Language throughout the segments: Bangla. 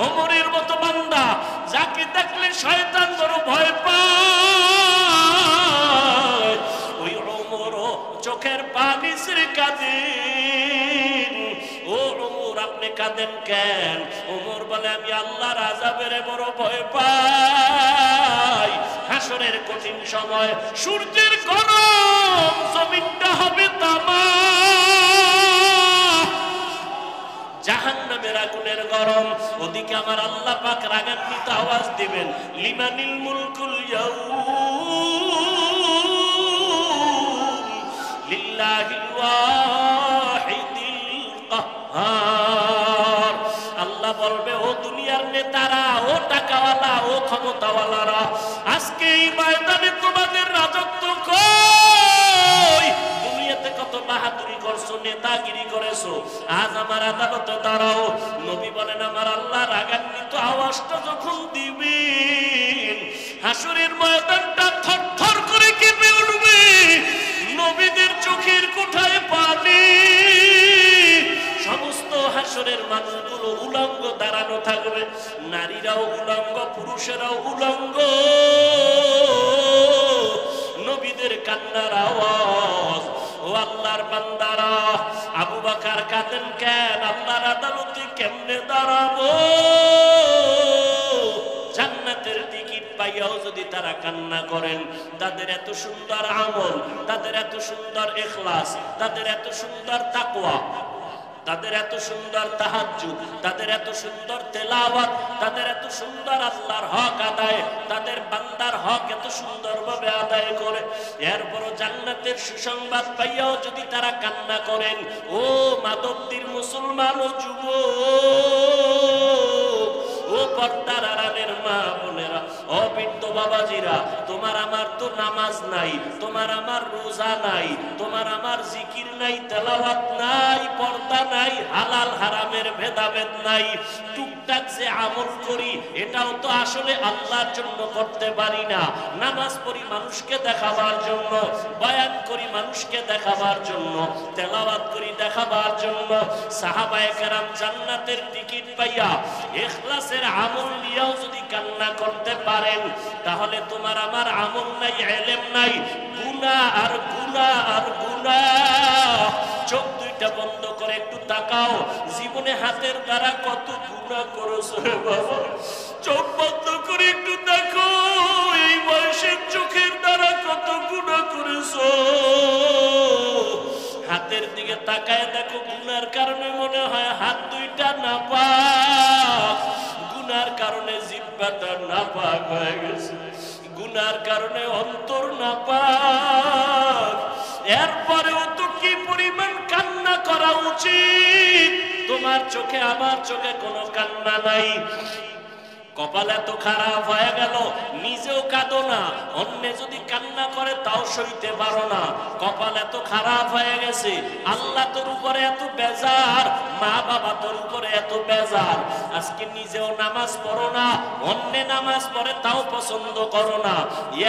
ওমরের মতো বান্দা যাকে দেখলে শয়তান বড় ভয় পায়, ওই ওমরও চোখের পানি ছেড়ে কাঁদেন। ও ওমর, আপনি কাঁদেন কেন? ওমর বলে, আমি আল্লাহর আযাবের বড় ভয় পাই। হাসরের কঠিন সময় সূর্যের গরম, জমিনটা হবে তামা, জাহান্নামের আগুনের গরম। ওদিকে আমার আল্লাহ পাক রাগান্বিত আওয়াজ দিবেন, লিমানিল মুলকুল ইয়াউম লিল্লাহিল ওয়াহিদিল কাহ্হার। আল্লাহ বলবে, ও দুনিয়ার নেতারা, ও টাকাওয়ালা, ও ক্ষমতাওয়ালারা, আজকে এই ময়দানে তোমাদের রাজত্ব কই? দুনিয়াতে কত বাহাদুরি করছো, নেতাগিরি করেছো, আজ আমার আদালতে দাঁড়াও। নবী বলেন, আমার আল্লাহ রাগান্বিত আওয়াজটা যখন দিবেন, হাসরের ময়দানটা থরথর করে কেঁপে উঠবে, নবীদের চোখের কোঠায় পানি, সমস্ত হাসরের মানুষগুলো উলঙ্গ দাঁড়ানো থাকবে, নারীরাও উলঙ্গ, পুরুষেরাও উলঙ্গ। নবীদের কান্নার আওয়াজ। ও আল্লাহর বান্দারা, আবু বকর কাঁদেন কেন? আল্লাহর আদালতে কেমনে দাঁড়াবো? জান্নাতের টিকিট পাইয়াও যদি তারা কান্না করেন, তাদের এত সুন্দর আমল, তাদের এত সুন্দর ইখলাস, তাদের এত সুন্দর তাকওয়া, তাদের এত সুন্দর তাহাজ্জুদ, তাদের এত সুন্দর তেলাওয়াত, তাদের এত সুন্দর আল্লাহর হক আদায়, তাদের বান্দার হক এত সুন্দরভাবে আদায় করে, এরপরও জান্নাতের সুসংবাদ পাইয়াও যদি তারা কান্না করেন, ও মাদকদির মুসলমান ও যুবক, ও পর্দার আড়ালের মা বোনেরা, ও বৃদ্ধ বাবাজিরা, তোমার আমার তো নামাজ নাই, তোমার আমার রোজা নাই, তোমার আমার জিকির নাই, তেলাওয়াত নাই, পর্দা নাই, হালাল হারামের ভেদাভেদ নাই। টুকটাক যে আমল করি, এটাও তো আসলে আল্লাহর জন্য করতে পারি না। নামাজ পড়ি মানুষকে দেখাবার জন্য, বয়ান করি মানুষকে দেখাবার জন্য, তেলাওয়াত করি দেখাবার জন্য। সাহাবায়ে কেরাম জান্নাতের টিকিট পাইয়া ইখলাসের আমল নিয়েও যদি কান্না করতে পারেন, তাহলে তোমার আমার আমল নাই, ইলম নাই, গুনাহ আর গুনাহ আর গুনাহ। চোখ দুইটা বন্ধ করে একটু তাকাও, জীবনে হাতের দ্বারা কত গুনাহ করেছো রে বাবা। চোখ বন্ধ করে একটু দেখো, এই বয়সের চোখের দ্বারা কত গুনাহ করেছো। হাতের দিকে তাকায় দেখো, গুনার কারণে মনে হয় হাত দুইটা নাপাক, গুনার কারণে জিহ্বাটা নাপাক হয়ে গেছে, গুনার কারণে অন্তর নাপাক। এরপরেও তো কি পরিমাণ কান্না করা উচিত? তোমার চোখে আমার চোখে কোনো কান্না নাই। কপাল এত খারাপ হয়ে গেল, নিজেও কাঁদো না, অন্য যদি কান্না করে তাও সইতে পারো না। কপাল এত খারাপ হয়ে গেছে, আল্লাহ তোর উপরে এত বেজার, মা বাবা তোর উপরে এত বেজার, আজকে নিজেও নামাজ পড়ো না, অন্য নামাজ পড়ে তাও পছন্দ করো না।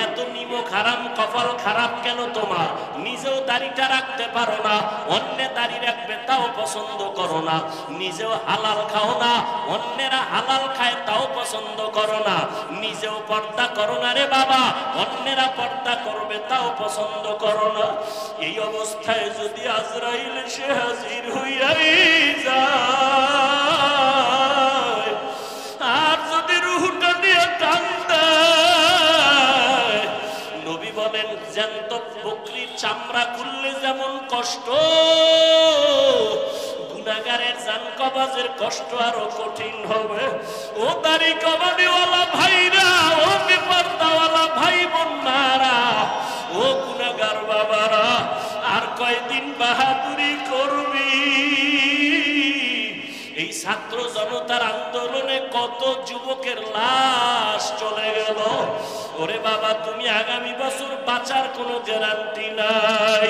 এত নিমক হারাম কপাল খারাপ কেন তোমার? নিজেও দাড়িটা রাখতে পারো না, অন্য দাড়ি রাখবে তাও পছন্দ করো না। নিজেও হালাল খাও না, অন্যেরা হালাল খায় তাও পছন্দ করো না। নিজেও পর্দা করো না রে বাবা, অন্যেরা পর্দা করবে তাও পছন্দ করো না। এই অবস্থায় যদি আজরাইল সে হাজির হইয়াই যায়, আর যদি রূহটা নিয়ে টান দেয়, নবী বলেন জ্যান্ত বকরির চামড়া খুললে যেমন কষ্ট, গুনাহগারের জান কবাজের কষ্ট আরো কঠিন হবে। ও দাড়ি কবাডিওয়ালা ভাইরা, ও বেপরদাওয়ালা ভাই বোনরা, ও গুনাহগার বাবারা, আর কয়দিন বাহাদুরি করবি? এই ছাত্র জনতার আন্দোলনে কত যুবকের লাশ চলে গেল। ওরে বাবা, তুমি আগামী বছর বাঁচার কোনো গ্যারান্টি নাই।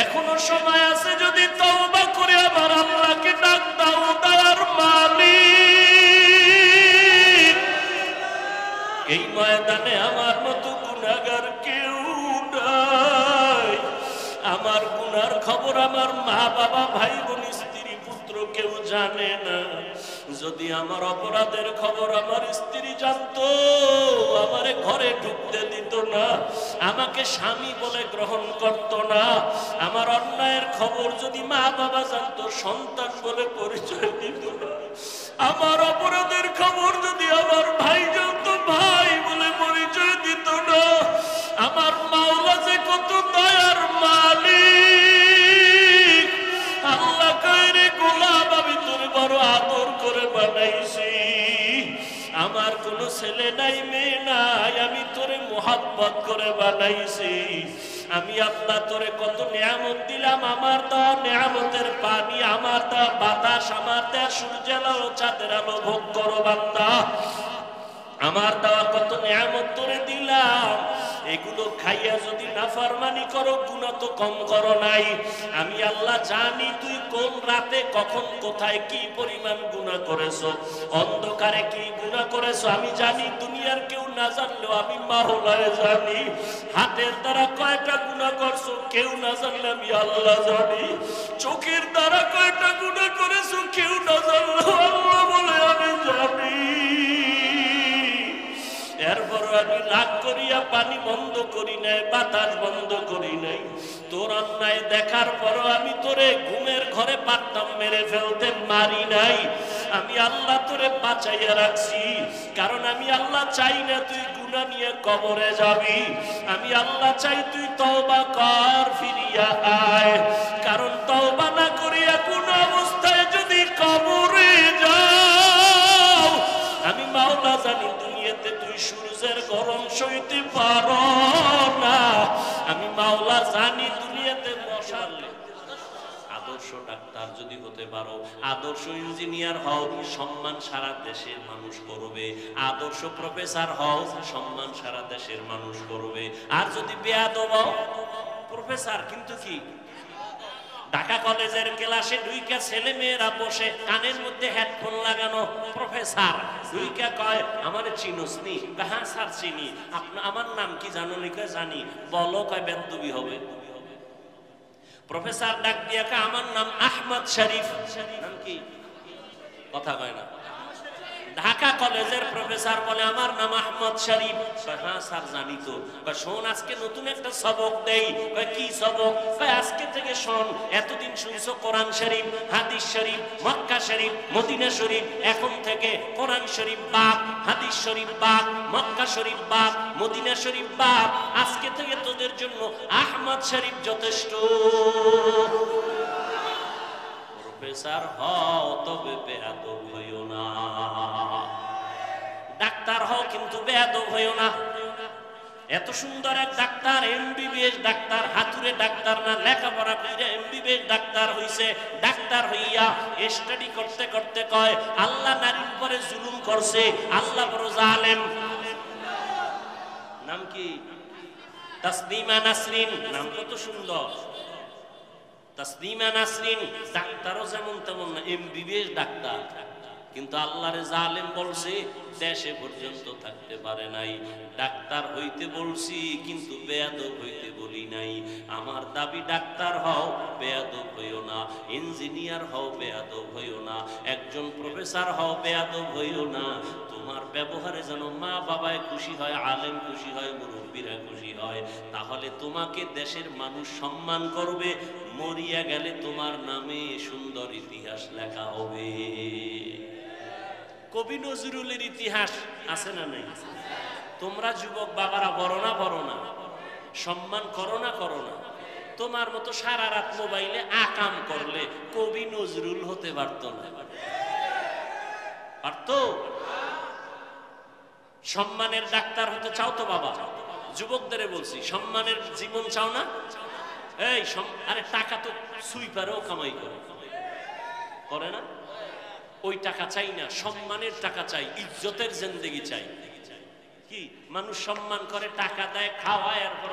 এখনো সময় আছে, যদি তওবা করে আবার আল্লাহকে ডাক দাও, দয়ার মালিক। এই ময়দানে আমার মতো গুনাহগার কেউ নাই। আমার গুনার খবর আমার মা বাবা, ভাই বোন, স্ত্রী, পুত্র কেউ জানে না। যদি আমার অপরাধের খবর আমার স্ত্রী জানতো, আমারে ঘরে ঢুকতে দিত না, আমাকে স্বামী বলে গ্রহণ করত না। আমার অন্যায়ের খবর যদি মা বাবা জানতো, সন্তান বলে পরিচয় দিত না। আমার অপরাধের খবর যদি আমার ভাই জানতো, ভাই বলে পরিচয় দিত না। আমার মাওলা যে কত দয়ার মালিক, আল্লাহ কইরে গোলাম আমি তোরে বড় আদর করে বানাইছি। আমার কোনো ছেলে নাই মেয়ে নাই, আমি তোরে মোহাব্বত করে বানাইছি। আমি আল্লাহ তোরে কত নিয়ামত দিলাম, আমার দেওয়া নিয়ামতের পানি, আমার দেওয়া বাতাস, আমার দেওয়া সূর্যের আলো চাঁদের আলো ভোগ করো বান্দা। আমার দেওয়া কত নিয়ামত তোরে দিলাম, এগুলো খাইয়া যদি নাফরমানি করো, গুনাহ তো কম করো নাই। আমি আল্লাহ জানি তুই কোন রাতে কখন কোথায় কি পরিমাণ গুনাহ করেছো, অন্ধকারে কি গুনাহ করেছো আমি জানি। দুনিয়ার কেউ না জানলেও আমি মাওলায় জানি। হাতের দ্বারা কয়টা গুনাহ করছো কেউ না জানলে আমি আল্লাহ জানি। চোখের দ্বারা কয়টা গুনাহ করেছো কেউ না জানলেও আল্লাহ বলে আমি জানি। এরপর আমি রাগ করিয়া পানি বন্ধ করি নাই, বাতাস বন্ধ করি নাই। তোর অন্যায় দেখার পরও আমি তোরে ঘুমের ঘরে পারতাম মেরে ফেলতে, মারি নাই। আমি আল্লাহ তোরে বাঁচাইয়া রাখছি, কারণ আমি আল্লাহ চাই না তুই গুনাহ নিয়ে কবরে যাবি। আমি আল্লাহ চাই তুই তওবা কর, ফিরিয়া আয়। কারণ তওবা না করিয়া কোন অবস্থায় যদি কবরে যাও, আমি মাওলা জানি দুনিয়াতে তুই সূর্যের গরম সইতে পারো না। আমি মাওলা জানি দুনিয়াতে মশার আদর্শ ডাক্তার যদি হতে পারো, আদর্শ ইঞ্জিনিয়ার হও, সম্মান সারা দেশের মানুষ করবে। আদর্শ প্রফেসর হও, সম্মান সারা দেশের মানুষ করবে। আর যদি বেয়াদব হও, প্রফেসর কিন্তু কি ঢাকা কলেজের ক্লাসে দুইটা ছেলে মেয়েরা বসে কানের মধ্যে হেডফোন লাগানো, প্রফেসর দুইটা কয় আমার চিনোস নি? হ্যাঁ স্যার চিনি। আমার নাম কি জানো নি? কয় জানি। বলো। কয় বেদবি হবে। প্রফেসর ডাক দিয়া কয় আমার নাম আহমদ শরীফ। নাম কি? কথা কয় না। ঢাকা কলেজের প্রফেসর বলে আমার নাম আহমদ শরীফ। হ্যাঁ স্যার জানি তো। শোন আজকে নতুন একটা সবক দেই। কি সবক? আজকে থেকে শোন, এতদিন শুনছো কোরআন শরীফ, হাদিস শরীফ, মক্কা শরীফ, মদিনা শরীফ। এখন থেকে কোরআন শরীফ বাদ, হাদিস শরীফ বাদ, মক্কা শরীফ বাদ, মদিনা শরীফ বাদ। আজকে থেকে তোদের জন্য আহমদ শরীফ যথেষ্ট। প্রফেসর হও তবে বেয়াদব হইও না। ডাক্তার হও কিন্তু বেয়াদব হইও না। এত সুন্দর এক ডাক্তার, এমবিবিএস ডাক্তার, হাতুড়ে ডাক্তার না, লেখাপড়া করে এমবিবিএস ডাক্তার হইছে। ডাক্তার হইয়া স্টাডি করতে করতে কয় আল্লাহ নারীর উপরে জুলুম করছে, আল্লাহ বড় জালেম। নাম কি? তাসনিমা নাসরিন। নাম কত সুন্দর, তাসনিমা নাসরিন। ডাক্তারও যেমন তেমন না, এমবিবিএস ডাক্তার। কিন্তু আল্লাহরে জালেম বলছে, দেশে পর্যন্ত থাকতে পারে নাই। ডাক্তার হইতে বলছি কিন্তু বেয়াদব হইতে বলি নাই। আমার দাবি ডাক্তার হও, বেয়াদব হইও না। ইঞ্জিনিয়ার হও, বেয়াদব হইও না। একজন প্রফেসর হও, বেয়াদব হইও না। তোমার ব্যবহারে যেন মা বাবায় খুশি হয়, আলেম খুশি হয়, মুরব্বীরা খুশি হয়। তাহলে তোমাকে দেশের মানুষ সম্মান করবে। মরিয়া গেলে তোমার নামে সুন্দর ইতিহাস লেখা হবে। কবি নজরুলের ইতিহাস আছে না নাই? তোমরা যুবক বাবারা বড় না সম্মান করো না তোমার মতো সারা রাত মোবাইলে আকাম করলে কবি নজরুল হতে পারতো না? পারতো? সম্মানের ডাক্তার হতে চাও তো বাবা? যুবকদের বলছি, সম্মানের জীবন চাও না? এই আরে টাকা তো সুইপারও কামাই করে না? ওই টাকা চাই না, সম্মানের টাকা চাই, ইজ্জতের জিন্দেগি চাই। কি মানুষ সম্মান করে, টাকা দেয়, খাওয়ায়, এরপর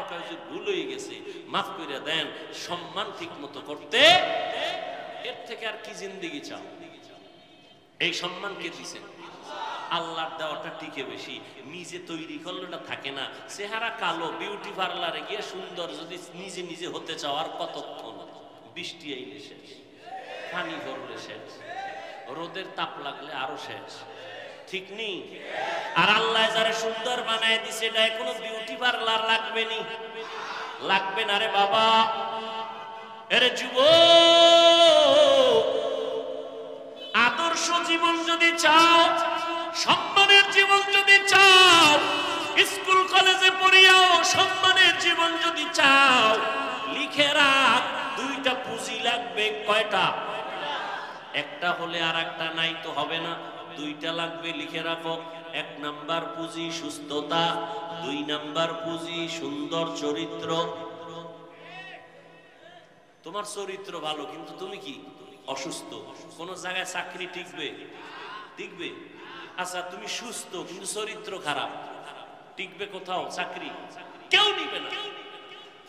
ভুল হয়ে গেছে, মাফ করে দেন। সম্মান ঠিক মতো করতে, এর থেকে আর কি জিন্দেগি চাও? এই সম্মান কে দিছেন? আল্লাহর দেওয়াটা টিকে বেশি। নিজে তৈরি করলেটা থাকে না। চেহারা কালো, বিউটি পার্লারে গিয়ে সুন্দর যদি নিজে নিজে হতে চাও, আর কতক্ষণ? বৃষ্টি আইলে শেষ, পানি ভরলে শেষ। রোদের তাপ লাগলে আরো শেষ, ঠিক নেই? আর আল্লাহ যারা সুন্দর বানায় দিছে এটা কোনো বিউটি পার্লার লাগবে নি, লাগবে না রে বাবা। এরে যুবক, আদর্শ জীবন যদি চাও, সম্মানের জীবন যদি চাও, স্কুল কলেজে পড়িয়াও সম্মানের জীবন যদি চাও, লিখে রাখ, দুইটা পুঁজি লাগবে। কয়টা? একটা হলে আর একটা নাই তো হবে না, দুইটা লাগবে, লিখে রাখো। 1 নাম্বার পুঁজি সুস্থতা, 2 নাম্বার পুঁজি সুন্দর চরিত্র। তোমার চরিত্র ভালো কিন্তু তুমি কি অসুস্থ, কোন জায়গায় চাকরি টিকবে? টিকবে? আচ্ছা তুমি সুস্থ কিন্তু চরিত্র খারাপ, টিকবে কোথাও চাকরি? কেউ নিবে না।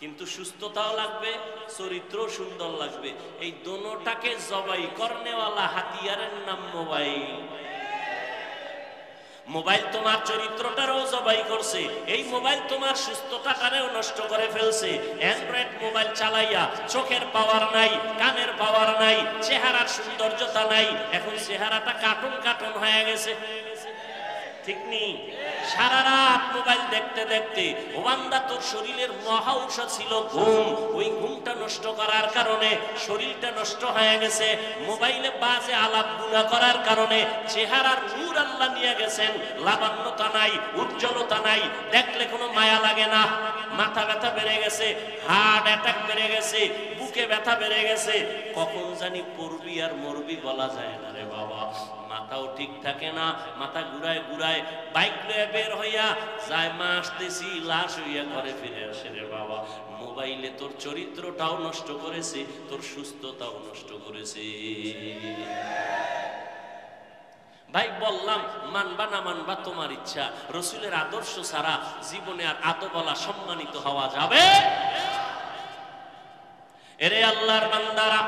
কিন্তু সুস্থতাও লাগবে, চরিত্র সুন্দর লাগবে। এই দোনোটাকে জবাই করনেওয়ালা হাতিয়ারের নাম মোবাইল। মোবাইল তোমার চরিত্রটারও জবাই করছে, এই মোবাইল তোমার সুস্থতাটারেও নষ্ট করে ফেলছে। অ্যান্ড্রয়েড মোবাইল চালাইয়া চোখের পাওয়ার নাই, কানের পাওয়ার নাই, চেহারার সৌন্দর্যতা নাই, এখন চেহারাটা কার্টুন কার্টুন হয়ে গেছে, ঠিক নেই? সারা রাত মোবাইল দেখতে দেখতে ও বান্দা, তোর শরীরের মহা ঔষধ ছিল ঘুম, ওই ঘুমটা নষ্ট করার কারণে শরীরটা নষ্ট হয়ে গেছে। মোবাইলে বাজে আলাপ গুনাহ করার কারণে চেহারার নূর আল্লাহ নিয়ে গেছেন, লাবণ্যতা নাই, উজ্জ্বলতা নাই, দেখলে কোনো মায়া লাগে না। মাথা ব্যথা বেড়ে গেছে, হার্ট অ্যাটাক বেড়ে গেছে, বুকে ব্যথা বেড়ে গেছে, কখন জানি পড়বি আর মরবি বলা যায় না রে বাবা। মাথাও ঠিক থাকে না, মাথা ঘুরায় ঘুরায়, বাইক লয়ে বের হইয়া যায়, মা আসতেছি, লাশ হইয়া ঘরে ফিরে আসে রে বাবা। মোবাইলে তোর চরিত্রটাও নষ্ট করেছে, তোর সুস্থতাও নষ্ট করেছে। ভাই বললাম, মানবা না মানবা তোমার ইচ্ছা, রসুলের আদর্শ ছাড়া জীবনে আর আদবলা সম্মানিত হওয়া যাবে? এরে আল্লাহর বান্দারা,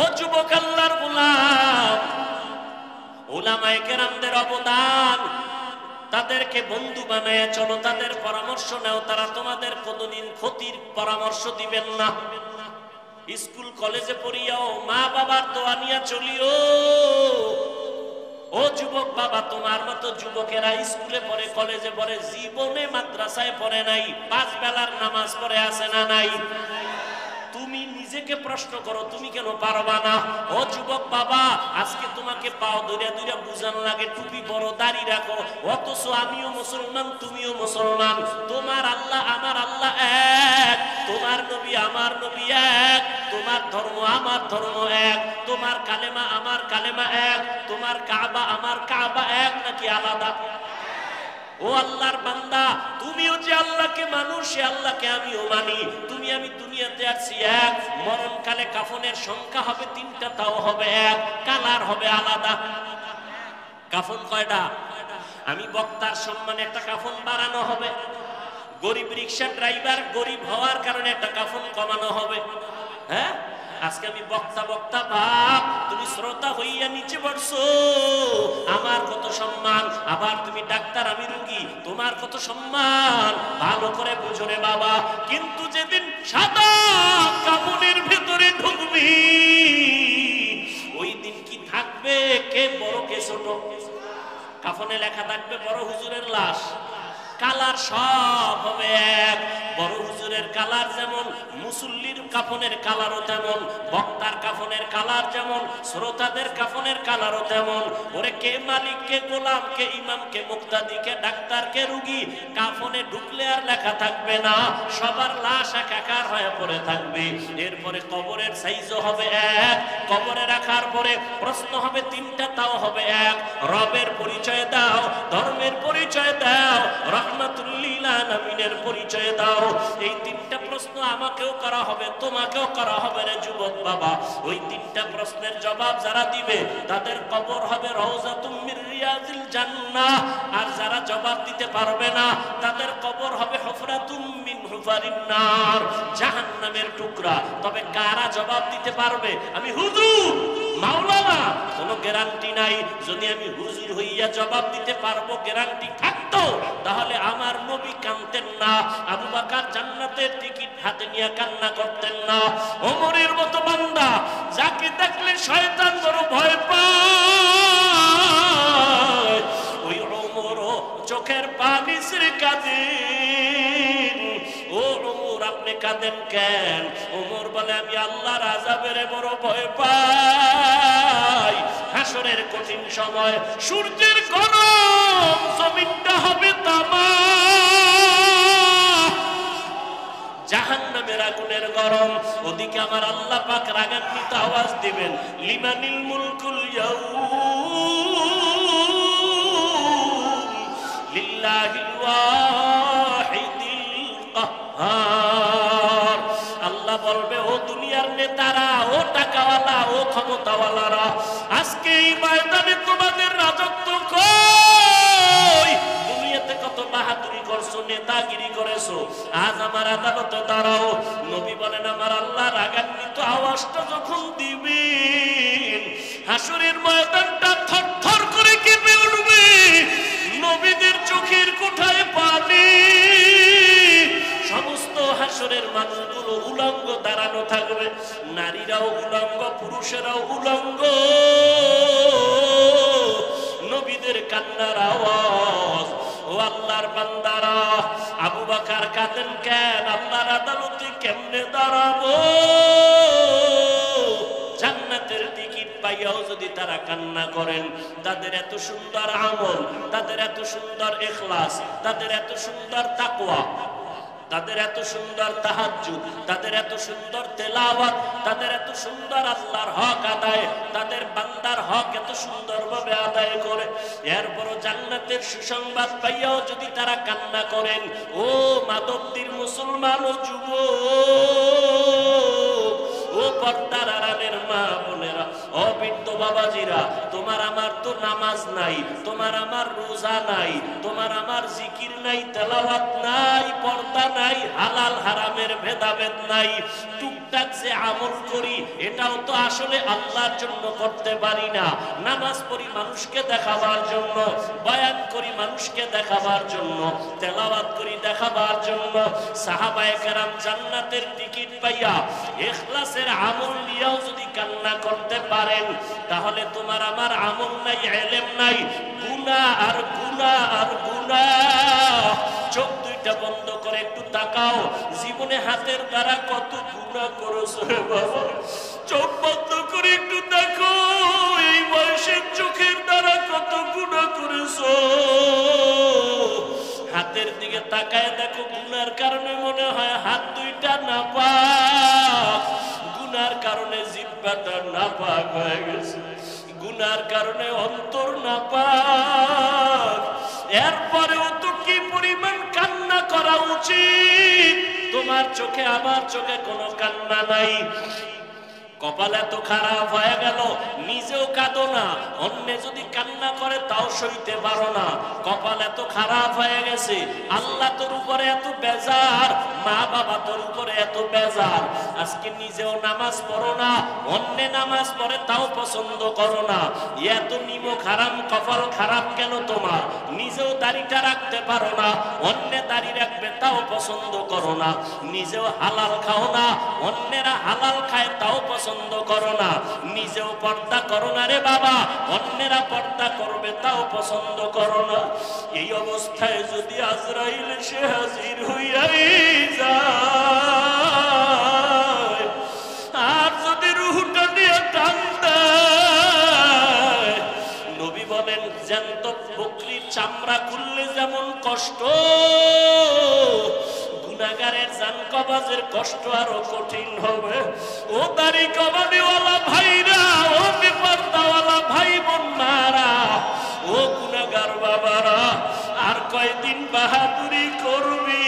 ও যুবক আল্লাহর গোলাম, উলামায়ে কেরামদের অবদান, তাদেরকে বন্ধু বানায় চলো, তাদের পরামর্শ নাও, তারা তোমাদের কোনদিন ক্ষতির পরামর্শ দিবেন না। স্কুল কলেজে পড়িয়াও মা বাবার দোয়া নিয়ে চলিও। ও যুবক বাবা, তোমার মতো যুবকেরা স্কুলে পড়ে, কলেজে পড়ে, জীবনে মাদ্রাসায় পড়ে নাই, 5 বেলার নামাজ পড়ে আছে না নাই? তুমি নিজেকে প্রশ্ন করো, তুমি কেন পারবা না? ও যুবক বাবা, আজকে তোমাকে পাও ধরে ধরে বুঝানো লাগে টুপি পরো, দাড়ি রাখো, অথচ আমিও মুসলমান, তুমিও মুসলমান, তোমার আল্লাহ আমার আল্লাহ এক, তোমার নবী আমার নবী এক, তোমার ধর্ম আমার ধর্ম এক, তোমার কালেমা আমার কালেমা এক, তোমার কাবা আমার কাবা এক, নাকি আলাদা? ও আল্লাহর বান্দা, তুমিও যে আল্লাহকে মানো, সে আল্লাহকে আমিও মানি। তুমি আমি দুনিয়াতে আসছি এক, মরণকালে কাফনের সংখ্যা হবে 3টা, তাও হবে এক, কালার হবে আলাদা। কাফন কয়টা? আমি বক্তার সম্মানে একটা কাফন বাড়ানো হবে, গরিব রিক্সা ড্রাইভার গরিব হওয়ার কারণে একটা কাফন কমানো হবে। হ্যাঁ, আজকে আমি বক্তা বক্তা ভাব, তুমি শ্রোতা হইয়া নিচে পড়ছো, আমার কত সম্মান। আবার তুমি ডাক্তার, আমি রোগী, তোমার কত সম্মান, ভালো করে বুঝো রে বাবা। কিন্তু যেদিন সাদা কাফনের ভেতরে ঢুকবি, ওই দিন কি থাকবে কে বড় কে ছোট? কাফনে লেখা থাকবে বড় হুজুরের লাশ, কালার সব হবে এক। বড় হুজুরের কালার যেমন, মুসল্লির কাফনের কালারও তেমন, বক্তার কাফনের কালার যেমন, শ্রোতাদের কাফনের কালারও তেমন। ওরে কে মালিক, কে গোলাম, কে ইমাম, কে মুক্তাদি, কে ডাক্তার, কে রুগী, কাফনে ঢুকলে আর লেখা থাকবে না, সবার লাশ একাকার হয়ে পড়ে থাকবে। এরপরে কবরের সাইজও হবে এক, কবরে রাখার পরে প্রশ্ন হবে 3টা, তাও হবে এক। রবের পরিচয় দাও, ধর্মের পরিচয় দাও, রহমাতুল লিল আলামিনের পরিচয় দাও। এই 3টা প্রশ্ন আমাকেও করা হবে, তোমাকেও করা হবে রে যুবক বাবা। ওই 3টা প্রশ্নের জবাব যারা দিবে, তাদের কবর হবে রওজাতুম মির রিয়াজিল জান্নাহ। আর যারা জবাব দিতে পারবে না, তাদের কবর হবে হুফরাতুম মিন হুফারিন নার, জাহান্নামের টুকরা। তবে কারা জবাব দিতে পারবে? আমি হুজুর, মাওলানা, কোনো গ্যারান্টি নাই। যদি আমি হুজুর হইয়া জবাব দিতে পারবো, গ্যারান্টি থাকবে থাকতো তাহলে আমার নবী কাঁদতেন না, আবু বকর জান্নাতের টিকিট হাতে নিয়ে কান্না করতেন না। ওমরের মতো বান্দা যাকে দেখলে শয়তান বড় ভয় পায়, ওই ওমরও চোখের পানি ছেড়ে কাঁদেন। ও ওমর আপনি কাঁদেন কেন? ওমর বলে আমি আল্লাহর আযাবের বড় ভয় পাই। হাসরের কঠিন সময় সূর্যের গরম, জমিনটা হবে তামা, জাহান্নামের আগুনের গরম, ওদিকে আমার আল্লাহ পাক রাগান্বিত আওয়াজ দিবেন, লিমানিল মুলকুল ইয়াউম লিল্লাহিল ওয়াহিদিল কাহ্হার। আল্লাহ বলবে, ও দুনিয়ার নেতারা, ও টাকাওয়ালা, ও ক্ষমতাওয়ালারা, আজকে এই ময়দানে তোমাদের রাজত্ব কই? দুনিয়াতে কত বাহাদুরি করছো, নেতাগিরি করেছো, আজ আমার আদালতে দাঁড়াও। নবী বলেন আমার আল্লাহ রাগান্বিত আওয়াজটা যখন দিবেন, হাসরের ময়দানটা থরথর করে কেঁপে উঠবে, নবীদের চোখের কোঠায় পানি, সমস্ত হাসরের মানুষগুলো উলঙ্গ দাঁড়ানো থাকবে, নারীরাও উলঙ্গ, পুরুষেরাও উলঙ্গ, নবীদের কান্নার আওয়াজ। ও আল্লাহর বান্দারা, আবু বকর কাঁদেন কেন? আল্লাহর আদালতে কেমনে দাঁড়াবো? জান্নাতের টিকিট পাইয়াও যদি তারা কান্না করেন, তাদের এত সুন্দর আমল, তাদের এত সুন্দর ইখলাস, তাদের এত সুন্দর তাকওয়া, তাদের এত সুন্দর তাহাজ্জুদ, তাদের এত সুন্দর তেলাওয়াত, তাদের এত সুন্দর আল্লাহর হক আদায়, তাদের বান্দার হক এত সুন্দরভাবে আদায় করে, এরপরও জান্নাতের সুসংবাদ পাইয়াও যদি তারা কান্না করেন, ও মাদকদির মুসলমান ও যুবক, ও পর্দার আড়ালের মা বোনেরা, ও বৃদ্ধ বাবাজিরা, তোমার আমার তো নামাজ নাই, তোমার আমার রোজা নাই, তোমার আমার জিকির নাই, তেলাওয়াত নাই, পর্দা নাই, হালাল হারামের ভেদাভেদ নাই, টুকটাক যে আমল করি এটাও তো আসলে আল্লাহর জন্য করতে পারি না। নামাজ পড়ি মানুষকে দেখাবার জন্য, বয়ান করি মানুষকে দেখাবার জন্য, তেলাওয়াত করি দেখাবার জন্য। সাহাবায়ে কেরাম জান্নাতের টিকিট পাইয়া ইখলাসের আমল নিয়েও যদি কান্না করতে পারেন, তাহলে তোমার আমার আমল নাই, ইলম নাই, গুনাহ আর গুনাহ আর গুনাহ। চোখ দুইটা বন্ধ করে একটু তাকাও, জীবনে হাতের দ্বারা কত গুনাহ করেছো রে বাবা। চোখ বন্ধ করে একটু দেখো, এই বয়সের চোখের দ্বারা কত গুনাহ করেছো। হাতের দিকে তাকায় দেখো, গুনার কারণে মনে হয় হাত দুইটা নাপাক, গুনার কারণে জিহ্বাটা নাপাক হয়ে গেছে, গুনার কারণে অন্তর নাপাক। এরপরেও তো কি পরিমাণ কান্না করা উচিত? তোমার চোখে আমার চোখে কোনো কান্না নাই। কপাল এত খারাপ হয়ে গেল, নিজেও কাঁদো না, অন্য যদি কান্না করে তাও সইতে পারো না। কপাল এত খারাপ হয়ে গেছে, আল্লাহ তোর উপরে এত বেজার, মা বাবা তোর উপরে এত বেজার, আজকে নিজেও নামাজ পড়ো না, অন্য নামাজ পড়ে তাও পছন্দ করো না। এত নিমক হারাম, কপাল খারাপ কেন তোমার? নিজেও দাড়িটা রাখতে পারো না, অন্য দাড়ি রাখবে তাও পছন্দ করো না। নিজেও হালাল খাও না, অন্যেরা হালাল খায় তাও পছন্দ করো না। নিজেও পর্দা করো না রে বাবা, অন্যেরা পর্দা করবে তাও পছন্দ করো না। এই অবস্থায় যদি আজরাইল এসে হাজির হইয়াই যায়, আর যদি রূহটা নিয়ে টান দেয়, নবী বলেন জ্যান্ত বকরির চামড়া খুললে যেমন কষ্ট, গুনাহগারের জান কবাজের কষ্ট আরো কঠিন হবে। ও দাড়ি কবাডিওয়ালা ভাইরা, ও বেপরদাওয়ালা ভাই বোন মারা, ও গুনাহগার বাবারা, আর কয়দিন বাহাদুরি করবি?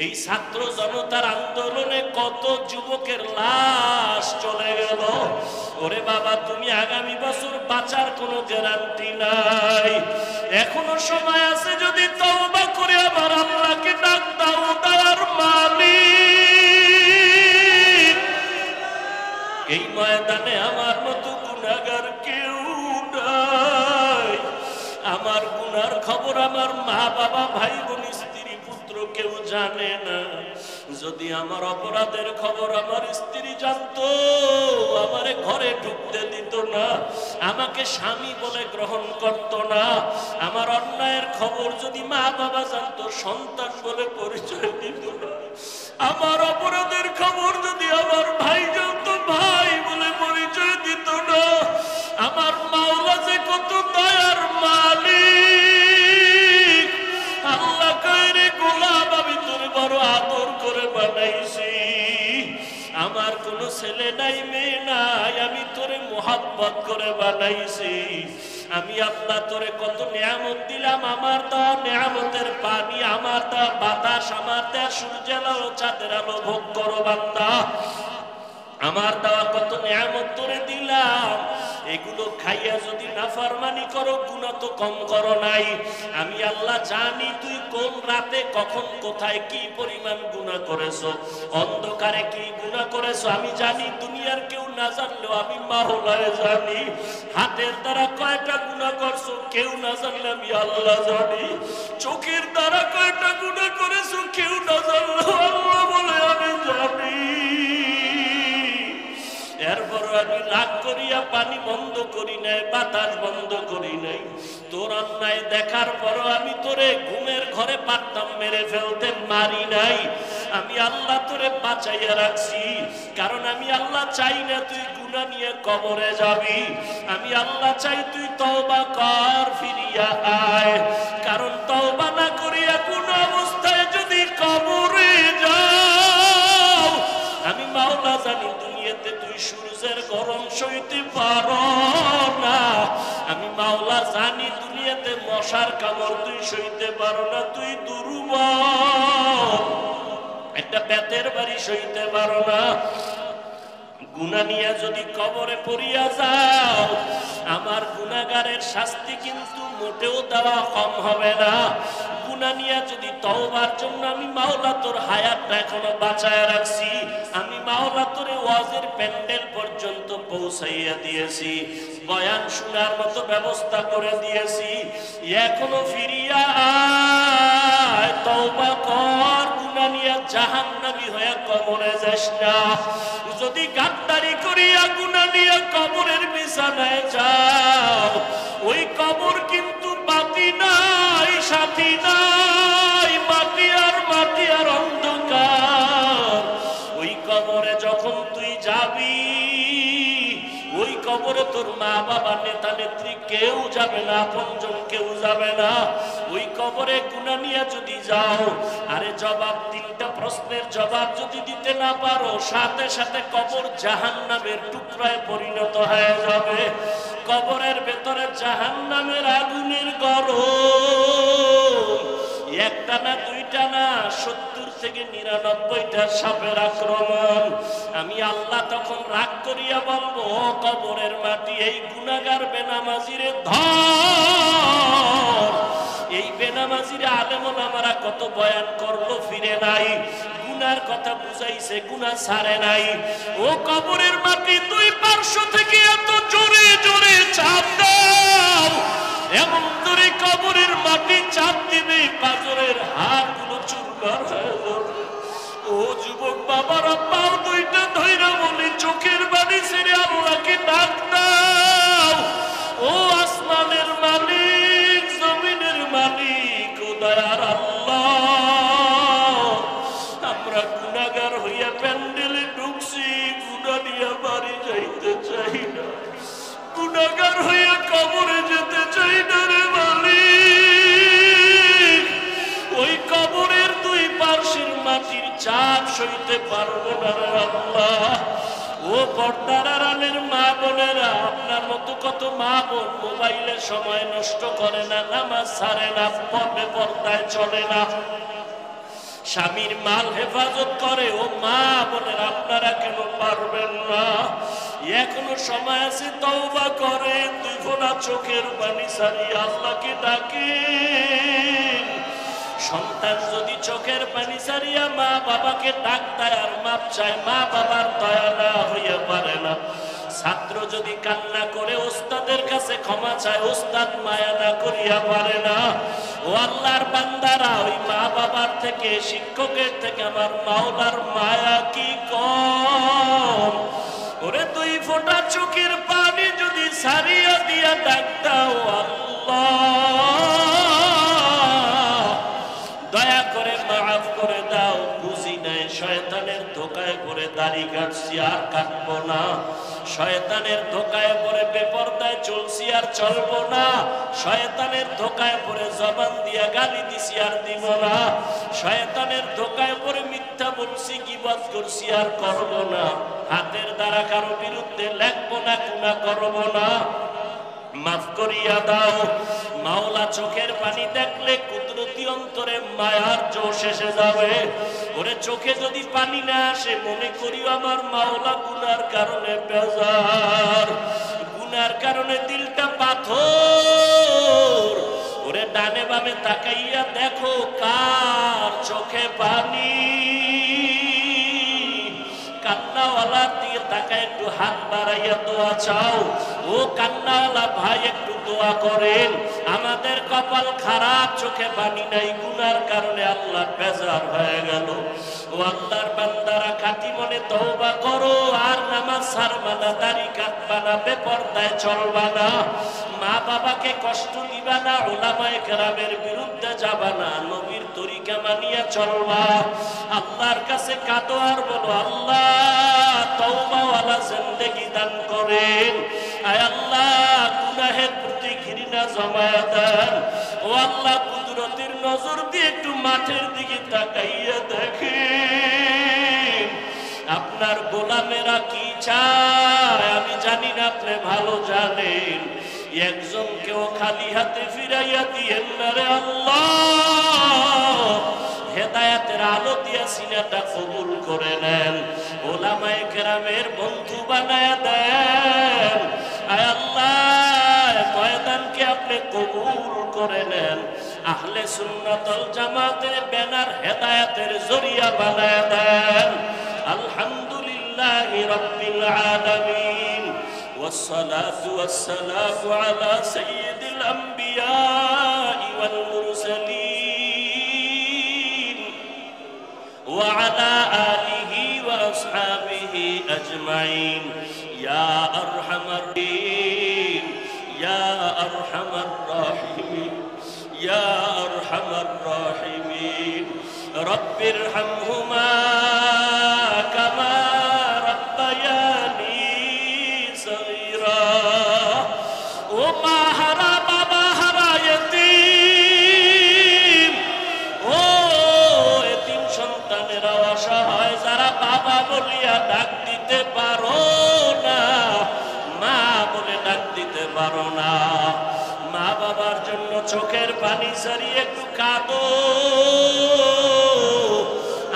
এই ছাত্র জনতার আন্দোলনে কত যুবকের লাশ চলে গেল। ওরে বাবা, তুমি আগামী বছর বাঁচার কোনো গ্যারান্টি নাই। এখনো সময় আছে, যদি তওবা করে আমার আল্লাহকে ডাক দাও, দয়ার মালিক। এই ময়দানে আমার মতো গুনাহগার কেউ নাই, আমার গুনাহ গুনার খবর আমার মা বাবা ভাই বোন স্ত্রী পুত্র কেউ জানে না। যদি আমার অপরাধের খবর আমার স্ত্রী জানতো, আমারে ঘরে ঢুকতে দিত না, আমাকে স্বামী বলে গ্রহণ করত না। আমার অন্যায়ের খবর যদি মা বাবা জানতো, সন্তান বলে পরিচয় দিত না। আমার অপরাধের খবর যদি আমার ভাই জানতো, ভাই বলে পরিচয় দিত না। আমার মাওলা যে কত দয়ার মালিক, আল্লাহ কইরে গোলাম আমি তোর বড় আদর করে বানাইছি। আমার কোনো ছেলে নাই মেয়ে নাই, আমি তোরে মোহাব্বত করে বানাইছি। আমি আল্লাহ তোরে কত নিয়ামত দিলাম, আমার দেওয়া নিয়ামতের পানি, আমার দেওয়া বাতাস, আমার দেওয়া সূর্যের আলো চাঁদের আলো ভোগ করো বান্দা। আমার দেওয়া কত নিয়ামত তোরে দিলাম, এগুলো খাইয়া যদি নাফরমানি করো, গুনাহ তো কম করো নাই। আমি আল্লাহ জানি তুই কোন রাতে কখন কোথায় কি পরিমাণ গুনাহ করেছো, অন্ধকারে কি গুনাহ করেছো আমি জানি। দুনিয়ার কেউ না জানলেও আমি মাওলায় জানি। হাতের দ্বারা কয়টা গুনাহ করছো কেউ না জানলে আমি আল্লাহ জানি। চোখের দ্বারা কয়টা গুনাহ করেছো কেউ না জানলেও আল্লাহ বলে আমি জানি। এরপরও আমি রাগ করিয়া পানি বন্ধ করি নাই, বাতাস বন্ধ করি নাই। তোর অন্যায় দেখার পরও আমি তোরে ঘুমের ঘরে পারতাম মেরে ফেলতে, মারি নাই। আমি আল্লাহ তোরে বাঁচাইয়া রাখছি, কারণ আমি আল্লাহ চাই না তুই গুনাহ নিয়ে কবরে যাবি। আমি আল্লাহ চাই তুই তওবা কর, ফিরিয়া আয়। কারণ তওবা না করিয়া কোন অবস্থায় যদি কবরে যাও, আমি মাওলা জানি দুনিয়াতে তুই সূর্যের গরম সইতে পারো না। আমি মাওলা জানি দুনিয়াতে মশার কামড় তুই সইতে পারো না, তুই দুর্বল, একটা বেতের বাড়ি সইতে পারো না। গুনাহ নিয়ে যদি কবরে পড়িয়া যাও, আমার গুনাহগারের শাস্তি কিন্তু মোটেও দেওয়া কম হবে না। গুনাহ নিয়ে যদি তওবার জন্য আমি মাওলা তোর হায়াতটা এখনো বাঁচায় রাখছি, আমি মাওলা তোরে ওয়াজের প্যান্ডেল পর্যন্ত পৌঁছাইয়া দিয়েছি, বয়ান শোনার মতো ব্যবস্থা করে দিয়েছি। এখনো ফিরিয়া আয়, তওবা কর, গুনাহ নিয়ে জাহান্নামী হয়ে কবরে যাস না। যদি গাদ্দারি করিয়া গুনাহ নিয়ে কবরের বিছানায় যাও, ওই কবর কিন্তু বাতি নাই, সাথী নাই, মাটি আর অন্ধকার। ওই কবরে যখন তুই যাবি, ওই কবরে তোর মা বাবা নেতা নেত্রী কেউ যাবে না, আপনজন কেউ যাবে না। ওই কবরে গুনাহ নিয়ে যদি যাও, আরে জবাব, তিনটা প্রশ্নের জবাব যদি দিতে না পারো, সাথে সাথে কবর জাহান্নামের টুকরায় পরিণত হয়ে যাবে। কবরের ভেতরে জাহান্নামের আগুনের গরম, একটা না দুইটা না, 70 থেকে 99টা সাপের আক্রমণ। আমি আল্লাহ তখন রাগ করিয়া বলবো, কবরের মাটি এই গুনাহগার বেনামাজিরে ধর। এই বেনামাজিরে আলেম ওলামারা কত বয়ান করলো, ফিরে নাই, গুনার কথা বুঝাইছে, গুনাহ ছাড়ে নাই। ও কবরের মাটি, দুই পার্শ্ব থেকে এত জোরে জোরে চাপ দাও, এমন জোরে কবরের মাটি চাপ দিবে পাথরের হাড়গুলো চুরমার হয়ে যাবে। ও যুবক বাবারা, পাও দুইটা ধইরা বলি, চোখের বাড়ি ছেড়ে আল্লাহকে ডাক দাও। ও আসমানের মালিক, জমিনের মালিক, ও দয়ার আল্লাহ, আমরা গুনাহগার হইয়া প্যান্ডেলে ঢুকছি, গুনাহ নিয়ে বাড়ি যাইতে চাই না, গুনাহগার হইয়া কবরে যেতে চাই না রে মালিক। ওই কবরের দুই পার্শ্বের মাটির চাপ সইতে পারবো না রে আল্লাহ। ও পর্দার আড়ালের মা বোনেরা, আপনার মতো কত মা বোন মোবাইলে সময় নষ্ট করে না, নামাজ ছাড়ে না, পর্দায় চলে না, স্বামীর মাল হেফাজত করে। ও মা বোনেরা, আপনারা কেন পারবেন না? এখনো সময় আছে, তওবা করে দুই ফোঁটা চোখের পানি ছাড়িয়ে আল্লাহকে ডাকেন। সন্তান যদি চোখের পানি ছাড়িয়া মা বাবাকে ডাক দেয় আর মাপ চায়, মা বাবার দয়া না হইয়া পারে না। ছাত্র যদি কান্না করে ওস্তাদের কাছে ক্ষমা চায়, ওস্তাদ মায়া না করিয়া পারে না। ও আল্লাহর বান্দারা, ওই মা বাবার থেকে, শিক্ষকের থেকে আমার মাওলার মায়া কি কম? ওরে দুই ফোঁটা চোখের পানি যদি ছাড়িয়া দিয়া ডাক দাও, আল্লাহ দয়া করে মাফ করে দাও, বুঝি নাই শয়তানের ধোকায় পড়ে দাড়ি কাটছি আর কাটবো না, শয়তানের ধোকায় পড়ে বেপরদায় চলছি আর চলবো না, শয়তানের ধোকায় পড়ে জবান দিয়া গালি দিছি আর দিব না, শয়তানের ধোকায় পড়ে মিথ্যা বলছি, গীবত করছি আর করব না, হাতের দ্বারা কারো বিরুদ্ধে লেখবো না, গুনাহ করব না, মাফ করিয়া দাও। মাওলা চোখের পানি দেখলে কুদরতি অন্তরে মায়ার জোশ এসে যাবে। ওরে চোখে যদি পানি না আসে, মনে করিও আমার মাওলা গুনার কারণে বেজার, গুনার কারণে দিলটা পাথর। ওরে ডানে বামে তাকাইয়া দেখো কার চোখে পানি। কান্নাওয়ালার দিকে তাকায় একটু হাত বাড়াইয়া দোয়া চাও। ও কান্নাওয়ালা ভাই একটু দোয়া করেন, আমাদের কপাল খারাপ, চোখে পানি নাই, গুনার কারণে আল্লাহ বেজার হয়ে গেল। ও আল্লাহর বান্দারা, খাঁটি মনে তওবা করো, আর নামাজ ছাড়বা না, দাড়ি কাটবা না, বেপরদায় চলবা না, মা বাবাকে কষ্ট দিবা না, উলামায়ে কেরামের বিরুদ্ধে যাবা না, নবীর তরিকা মানিয়া চলবা। আল্লাহর কাছে কাঁদো আর বলো, আল্লাহ তওবাওয়ালা জিন্দেগি দান করেন। আয় আল্লাহ, গুনাহের প্রতি ঘৃণা জমায়া দেন। ও আল্লাহ, কুদরতের নজর দিয়ে একটু মাঠের দিকে তাকাইয়া দেখেন, আপনার গোলামেরা কি চায় আমি জানি না, আপনি ভালো জানেন। একজনকেও খালি হাতে ফিরাইয়া দিয়েন না রে আল্লাহ। হেদায়েতের আলো দিয়া সিনাটা কবুল করে নেন, ওলামায়ে কেরামের বন্ধু বানায়া দেন। আয় আল্লাহ, ময়দানকে আপনি কবুল করে নেন, আহলে সুন্নাতুল জামাতের ব্যানার হেদায়েতের জরিয়া বানায়া দেন। আলহামদুলিল্লাহি রাব্বিল আলামিন, والصلاة والسلام على سيد الأنبياء والمرسلين وعلى آله وأصحابه أجمعين يا أرحم الراحمين يا أرحم الراحمين يا أرحم الراحمين رب ارحمهما كما ربياني صغيرا وما হারা বাবা হারা ইতিম, ও এতিম সন্তানেরা অসহায়, যারা বাবা বলিয়া ডাক দিতে পারো না, মা বলে ডাক দিতে পারো না, মা বাবার জন্য চোখের পানি ছাড়িয়ে একটু কাঁদো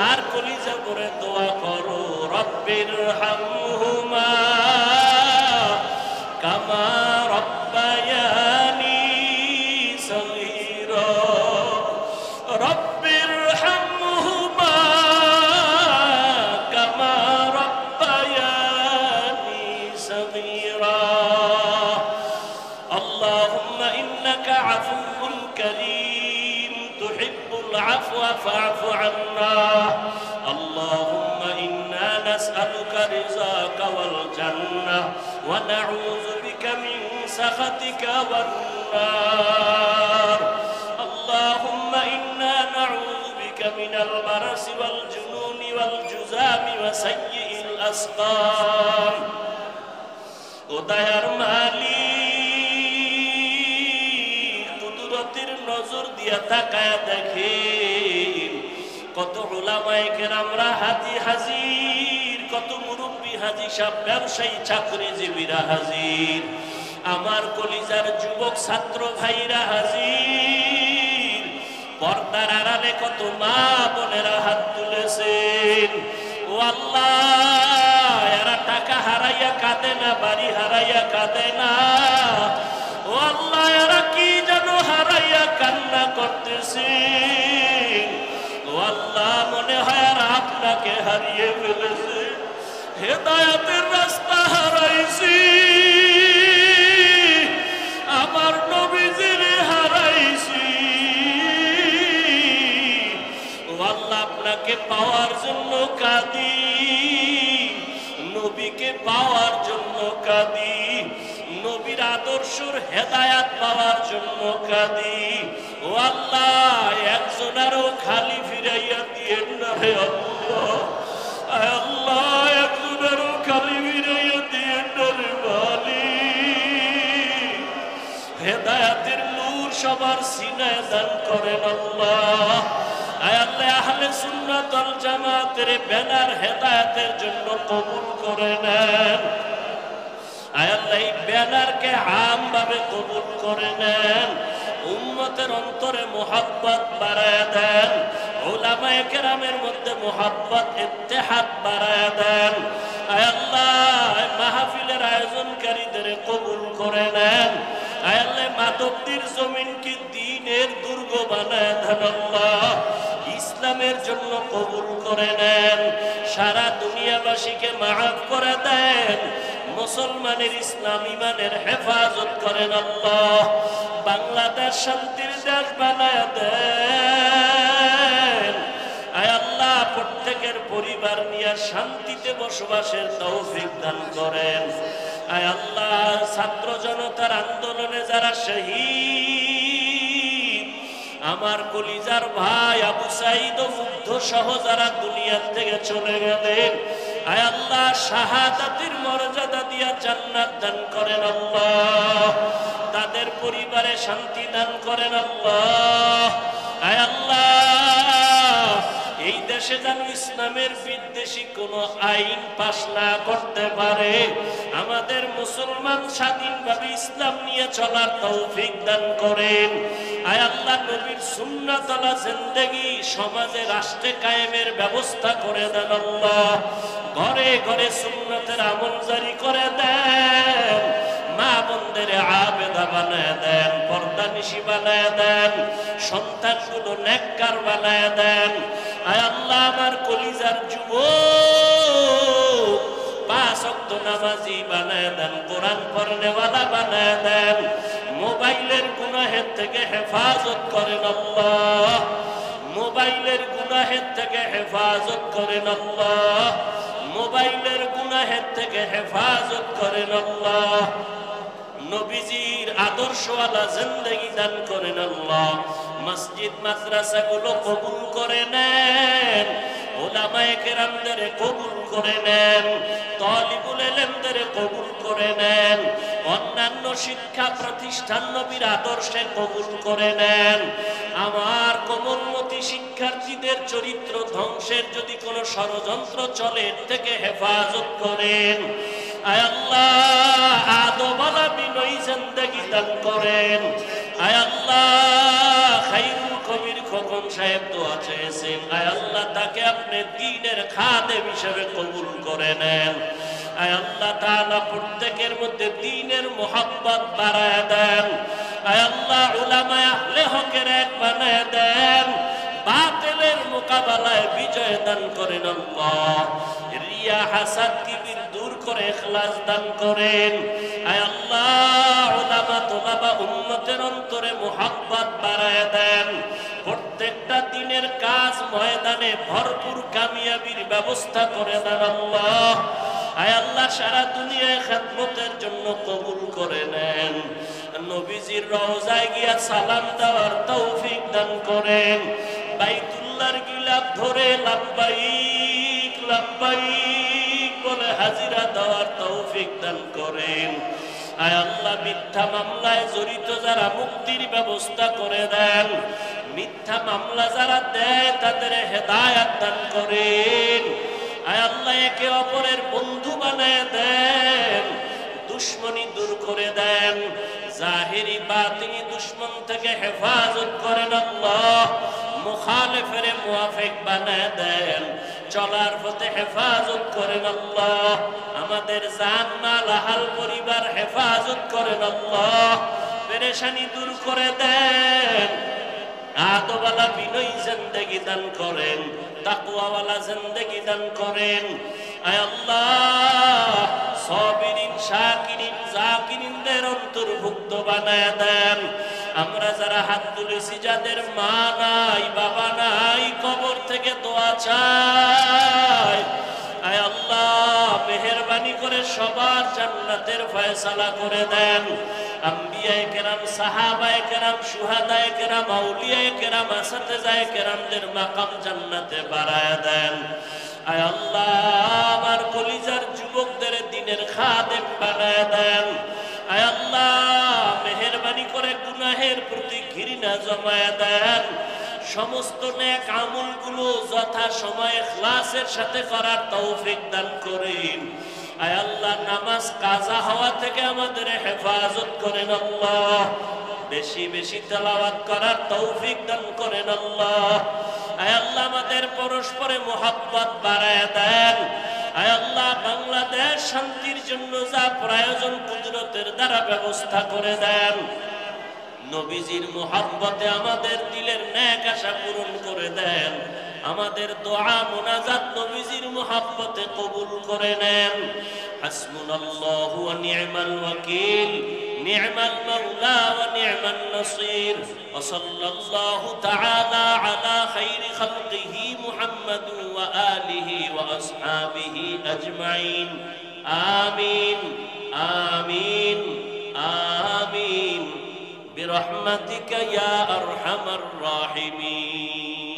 আর কলিজা করে দোয়া করো, রব্বির হামহুমা কামা রব্বায়ানি সগীরা রব্বির হামহুমা কামা রব্বায়ানি সগীরা আল্লাহুম্মা ইন্নাকা আফুউন কারীম তুহিব্বুল আফওয়া ফা'ফু আন্না اللهم إنا نسألك رضاك والجنة ونعوذ بك من سخطك والنار اللهم إنا نعوذ بك من البرص والجنون والجذام وسيء الأسقام উদয়ার মালিক, কুদরতের নজর দিয়া তাকায়া দেখেন কত উলামায়ে কেরামরা হাজি হাজির, কত মুরব্বী হাজি সাহেব, ব্যবসায়ী চাকরিজীবীরা হাজির, আমার কলিজার যুবক ছাত্র ভাইরা হাজির, পর্দার আড়ালে কত মা বোনেরা হাত তুলেছেন। ও আল্লাহ, এরা টাকা হারাইয়া কাঁদে না, বাড়ি হারাইয়া কাঁদে না, ও আল্লাহ এরা কি যেন হারাইয়া কান্না করতেছে। ও আল্লাহ, মনে হয় আর আপনাকে হারিয়ে ফেলেছে, হেদায়েতের রাস্তা হারাই হারাইছি, আমার নবীজিরে হারাইছি। ও আল্লাহ, আপনাকে পাওয়ার জন্য কাঁদি, নবীকে পাওয়ার জন্য কাঁদি, নবীর আদর্শর হেদায়াত পাওয়ার জন্য কাঁদি। ও আল্লাহ, একজনেরও খালি ফিরাইয়া দিয়েন না রে আল্লাহ। আয় আল্লাহ, একজনেরও খালি ফিরাইয়া দিয়েন না রে মালিক। হেদায়াতের নূর সবার সিনায় দান করেন আল্লাহ। আয় আল্লাহ, আহলে সুন্নাত ওয়াল জামাতের ব্যানার হেদায়েতের জন্য কবুল করে নেন। আয় আল্লাহ, এই ব্যানারকে আমভাবে কবুল করে নেন। উম্মতের অন্তরে মুহাব্বত বাড়ায় দেন, উলামায়ে কেরামের মধ্যে মুহাব্বত ইত্তেহাদ বাড়ায় দেন। আয় আল্লাহ, মাহফিলের আয়োজনকারীদের কবুল করে নেন। আয় আল্লাহ, মাধবদীর জমিনকে দ্বীনের দুর্গ বানায় দেন আল্লাহ। ইসলামের জন্য কবুল করে নেন। সারা দুনিয়াবাসীকে মাফ করে দেন। মুসলমানের ইসলাম ইমানের হেফাজত করেন আল্লাহ। বাংলাদেশ শান্তির দেশ বানায় দেন। আয় আল্লাহ, প্রত্যেকের পরিবার নিয়ে শান্তিতে বসবাসের তৌফিক দান করেন। আয় আল্লাহ, ছাত্র জনতার আন্দোলনে যারা শহীদ, আমার কলিজার ভাই আবু সাঈদ ও মুগ্ধ সহ যারা দুনিয়ার থেকে চলে গেলেন, আয় আল্লাহ, শাহাদাতের মর্যাদা দিয়া জান্নাত দান করেন আল্লাহ। তাদের পরিবারে শান্তি দান করেন আল্লাহ। আয় আল্লাহ, এই দেশে যেন ইসলামের বিদ্বেষী কোন আইন পাশ না করতে পারে। আমাদের মুসলমান স্বাধীনভাবে ইসলাম নিয়ে চলার তৌফিক দান করেন। আয় আল্লাহ, নবীর সুন্নাতওয়ালা জিন্দেগি সমাজে রাষ্ট্রে কায়েমের ব্যবস্থা করে দেন আল্লাহ। ঘরে ঘরে সুন্নতের আমল জারি করে দেন। মা বোনদের আবেদা বানায় দেন, পর্দানিশী বানায় দেন, সন্তানগুলো নেককার বানায় দেন। আয় আল্লাহ, আমার কলিজার যুবক পাঁচ ওয়াক্ত নামাজি বানায় দেন, কোরআন পড়নেওয়ালা বানায় দেন। মোবাইলের গুনাহের থেকে হেফাজত করেন আল্লাহ। মোবাইলের গুনাহের থেকে হেফাজত করেন আল্লাহ। মোবাইলের গুনাহের থেকে হেফাজত করেন আল্লাহ। নবীজির আদর্শওয়ালা জিন্দেগি দান করেন আল্লাহ। মসজিদ মাদ্রাসাগুলো কবুল করে নেন। উলামায়ে কেরামদের কবুল করে নেন। তালিবুল ইলমদের কবুল করে নেন। অন্যান্য শিক্ষা প্রতিষ্ঠান নবীর আদর্শে কবুল করে নেন। আমার কোমলমতি শিক্ষার্থীদের চরিত্র ধ্বংসের যদি কোনো ষড়যন্ত্র চলে, এর থেকে হেফাজত করেন। আয় আল্লাহ, আদওয়ালা বিনয়ী জিন্দেগি দান করেন। আয় আল্লাহ, খায়রুল কবির খোকন সাহেব দোয়া চেয়েছেন। আয় আল্লাহ, তাকে আপনি দ্বীনের খাদেম হিসেবে কবুল করে নেন। আয় আল্লাহ তাআলা, প্রত্যেকের মধ্যে দ্বীনের মুহাব্বত বাড়ায় দেন। আয় আল্লাহ, উলামায়ে আহলে হকের এক বানায় দেন। বাতিলের মোকাবেলায় বিজয় দান করেন আল্লাহ। রিয়া হাসাদ কিবির দূর করে ইখলাস দান করেন। আয় আল্লাহ, উলামা তোলাবা উম্মতের অন্তরে মুহাব্বত বাড়ায় দেন। প্রত্যেকটা দিনের কাজ ময়দানে ভরপুর কামিয়াবির ব্যবস্থা করে দেন আল্লাহ। আয় আল্লাহ, সারা দুনিয়ায় খেদমতের জন্য কবুল করে নেন। নবীজির রওজায় গিয়া সালাম দেওয়ার তৌফিক দান করেন। বাইতুল্লাহর গিলাফ ধরে লাব্বাইক লাব্বাইক বলে হাজিরা দেওয়ার তৌফিক দান করেন। আয় আল্লাহ, মিথ্যা মামলায় জড়িত যারা মুক্তির ব্যবস্থা করে দেন। মিথ্যা মামলা যারা দেয় তাদের হেদায়াত দান করেন। আয় আল্লাহ, একে অপরের বন্ধু বানায় দেন। দুশ্মনী দূর করে দেন। জাহিরি বাতিনি দুশ্মন থেকে হেফাজত করেন আল্লাহ। মুখালিফের মুওয়াফিক বানায় দেন। চলার পথে হেফাজত করেন আল্লাহ। আমাদের জান মাল আহাল পরিবার হেফাজত করেন আল্লাহ। পেরেশানি দূর করে দেন। আদওয়ালা বিনয়ী জিন্দেগি দান করেন। তাকওয়াওয়ালা জিন্দেগি দান করেন। আয় আল্লাহ সাবিরিন শাকিরিন জাকিরিনদের অন্তর্ভুক্ত বানায় দেন। আমরা যারা হাত তুলেছি, যাদের মা নাই বাবা নাই, কবর থেকে দোয়া চাই, আয় আল্লাহ মেহেরবানি করে সবার জান্নাতের ফয়সালা করে দেন। আম্বিয়ায়ে কেরাম, সাহাবায়ে কেরাম, শুহাদায়ে কেরাম, আউলিয়ায়ে কেরাম, আসাতেজায়ে কেরামদের মাকাম জান্নাতে বাড়ায় দেন। আয় আল্লাহ আমার কলিজার যুবকদের দ্বীনের খাদেম বানায় দেন। আয় আল্লাহ মেহেরবানি করে গুনাহের প্রতি ঘৃণা জমায় দেন। সমস্ত নেক আমলগুলো যথা সময়ে ইখলাসের সাথে করার তৌফিক দান করেন। আয় আল্লাহ নামাজ কাজা হওয়া থেকে আমাদের হেফাজত করেন আল্লাহ। বেশি বেশি তেলাওয়াত করার তৌফিক দান করেন আল্লাহ। আয় আল্লাহ আমাদের পরস্পরে মুহাব্বত বাড়ায় দেন। আয় আল্লাহ বাংলাদেশ শান্তির জন্য যা প্রয়োজন কুদরতের দ্বারা ব্যবস্থা করে দেন। নবীজির মুহাব্বতে আমাদের দিলের নেক আশা পূরণ করে দেন। আমাদের দোয়া মুনাজাত নবীজির মুহাব্বতে কবুল করে নেন। হাসবুনাল্লাহু ওয়া নি'মাল ওয়াকিল, নি'মাল মাওলা ওয়া নি'মান নাসির। ওয়া সাল্লাল্লাহু তাআলা আলা খাইরি খালকিহি মুহাম্মাদ ওয়া আলিহি ওয়া আসহাবিহি আজমাইন। আমিন আমিন আমিন برحمتك يا أرحم الراحمين।